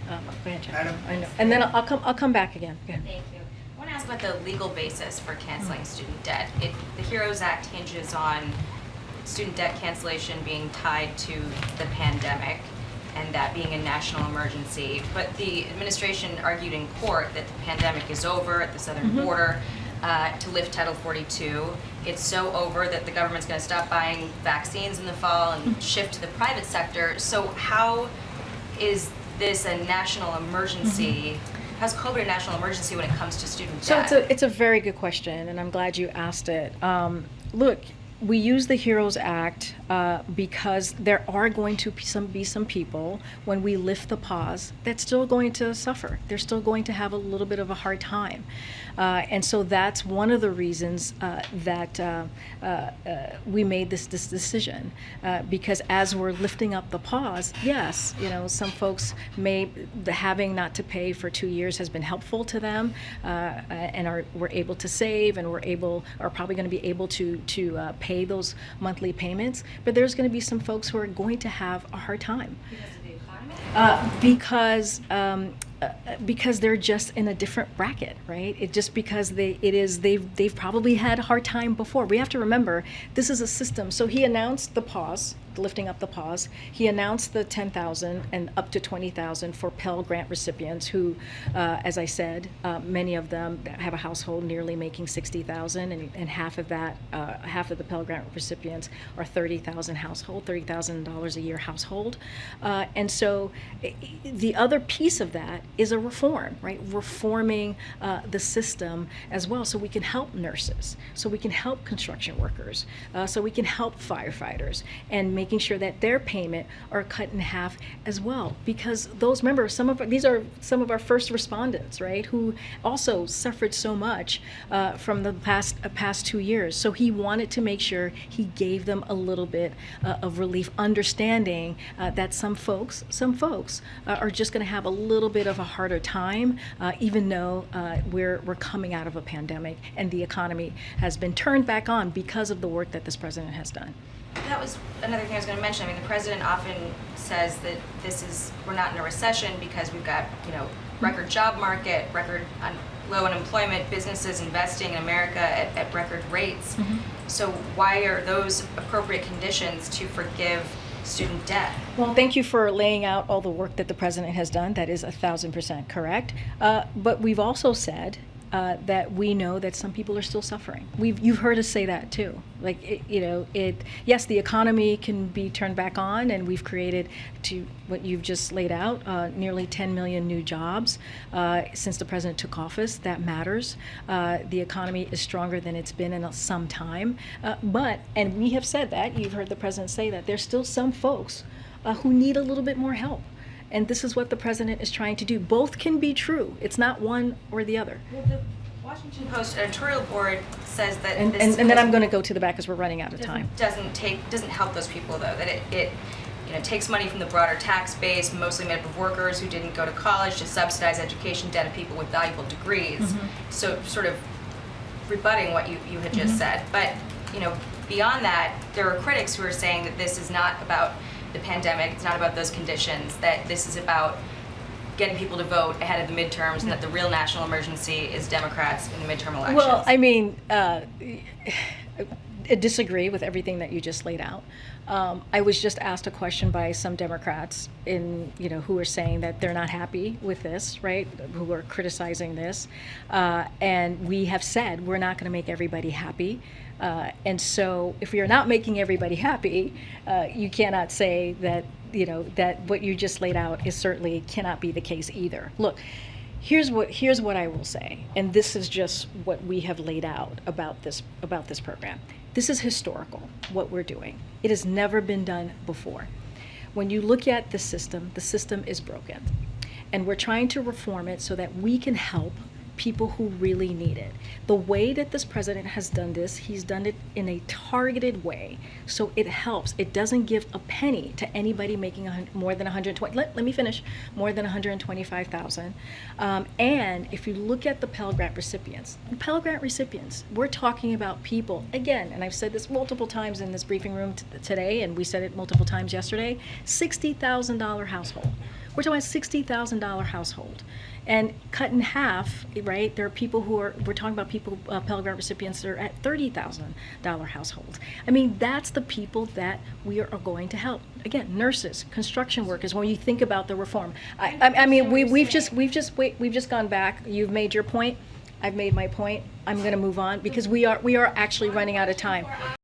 Go ahead, Jacqui. Madam? I know. And then I'll come back again. Go ahead. Thank you. I want to ask about the legal basis for canceling student debt. The HEROES Act hinges on student debt cancellation being tied to the pandemic and that being a national emergency. But the administration argued in court that the pandemic is over at the southern border to lift Title 42. It's so over that the government's going to stop buying vaccines in the fall and shift to the private sector. So how is this a national emergency? How's COVID a national emergency when it comes to student debt? So it's a very good question, and I'm glad you asked it. Look, we use the HEROES Act because there are going to be some people, when we lift the pause, that's still going to suffer. They're still going to have a little bit of a hard time. And so that's one of the reasons that we made this decision. Because as we're lifting up the pause, yes, some folks having not to pay for 2 years has been helpful to them, and we're able to save, and are probably going to be able to pay those monthly payments. But there's going to be some folks who are going to have a hard time. Because of the economy? Because they're just in a different bracket, right? They've probably had a hard time before. We have to remember, this is a system. So he announced the pause, lifting up the pause. He announced the 10,000 and up to 20,000 for Pell Grant recipients who, as I said, many of them have a household nearly making 60,000, and half of the Pell Grant recipients are 30,000 household, $30,000 a year household. And so the other piece of that is a reform, right? Reforming the system as well, so we can help nurses, so we can help construction workers, so we can help firefighters, and making sure that their payment are cut in half as well. Because these are some of our first respondents, right, who also suffered so much from the past 2 years. So he wanted to make sure he gave them a little bit of relief, understanding that some folks are just going to have a little bit of a harder time, even though we're coming out of a pandemic and the economy has been turned back on because of the work that this president has done. That was another thing I was going to mention. I mean, the president often says that we're not in a recession because we've got, record job market, record low unemployment, businesses investing in America at record rates. So why are those appropriate conditions to forgive student debt? Well, thank you for laying out all the work that the president has done. That is 1,000% correct. But we've also said that we know that some people are still suffering. You've heard us say that too. Yes, the economy can be turned back on, and we've created, to what you've just laid out, nearly 10 million new jobs since the president took office. That matters. The economy is stronger than it's been in some time. And we have said that, you've heard the president say that, there's still some folks who need a little bit more help. And this is what the president is trying to do. Both can be true. It's not one or the other. Well, the Washington Post editorial board says that and then I'm going to go to the back because we're running out of time. Doesn't help those people, though. That it takes money from the broader tax base, mostly made up of workers who didn't go to college, to subsidize education debt of people with valuable degrees. So sort of rebutting what you had just said. But beyond that, there are critics who are saying that this is not about the pandemic, it's not about those conditions, that this is about getting people to vote ahead of the midterms, and that the real national emergency is Democrats in the midterm elections. Well, I mean, I disagree with everything that you just laid out. I was just asked a question by some Democrats who are saying that they're not happy with this, right? Who are criticizing this. And we have said we're not going to make everybody happy. And so if we are not making everybody happy, you cannot say that, that what you just laid out is certainly cannot be the case either. Look, here's what I will say, and this is just what we have laid out about this program. This is historical, what we're doing. It has never been done before. When you look at the system is broken. And we're trying to reform it so that we can help people who really need it. The way that this president has done this, he's done it in a targeted way, so it helps. It doesn't give a penny to anybody making more than 120. Let me finish. More than 125,000. And if you look at the Pell Grant recipients, we're talking about people, again, and I've said this multiple times in this briefing room today, and we said it multiple times yesterday, $60,000 household. We're talking about $60,000 household. And cut in half, right? There are people we're talking about people, Pell Grant recipients that are at $30,000 households. I mean, that's the people that we are going to help. Again, nurses, construction workers, when you think about the reform. I mean, we've just gone back. You've made your point. I've made my point. I'm going to move on because we are actually running out of time.